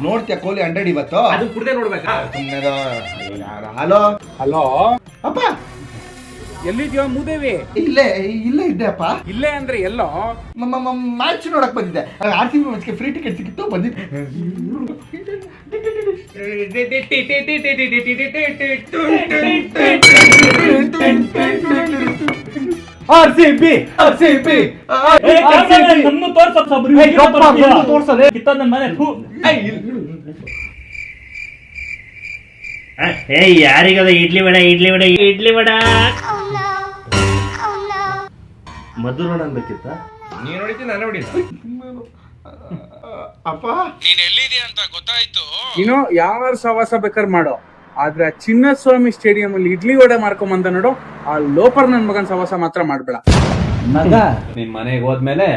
ನೋಡ್ತೀಯ ಕೊಹ್ಲಿ 100 ಇವತ್ತು? ಅದು ಕುಡ್ದೆ ನೋಡ್ಬೇಕಾ? Hello hello ಅಪ್ಪ, ಎಲ್ಲಿದ್ಯೋ ಮೂದೇವಿ? ಇಲ್ಲೇ ಇಲ್ಲೇ ಇದ್ದೆ ಅಪ್ಪ. ಇಲ್ಲೇ ಅಂದ್ರೆ ಎಲ್ಲೋ? ಮ್ಯಾಚ್ ನೋಡಕ್ ಬಂದಿದ್ದೆ. RCB ಮ್ಯಾಚ್ಗೆ ಫ್ರೀ ಟಿಕೆಟ್ ಸಿಕ್ಕಿತ್ತು, ಬಂದಿದ್ದೆ. RCB ನಮ್ನು ತೋರ್ಸೋದು ಕಿತ್ತ ನನ್ನ ಮನೆ. ಯಾರಿಗದ ಇಡ್ಲಿ ವಡ ಮಧುರ ಅನ್ಬೇಕಿತ್ತ? ನೀನ್ ನೋಡಿದ್ದೆ, ನಾನು ನೋಡಿಲ್ಲ. ಅಪ್ಪ ನೀನ್ ಎಲ್ಲಿದ್ಯಾ ಅಂತ ಗೊತ್ತಾಯ್ತು. ನೀನು ಯಾವ ಸವಾಸ ಬೇಕಾದ್ರೆ ಮಾಡೋ, ಆದ್ರೆ ಚಿನ್ನಸ್ವಾಮಿ ಸ್ಟೇಡಿಯಂ ಅಲ್ಲಿ ಇಡ್ಲಿ ವಡೆ ಮಾರ್ಕೊಂಬಂದ ನೋಡು, ಆ ಲೋಪರ್ ನನ್ ಮಗನ್ ಸವಾಸ ಮಾತ್ರ ಮಾಡ್ಬೇಡ. ನಿನ್ ಮನೆಗೆ ಹೋದ್ಮೇಲೆ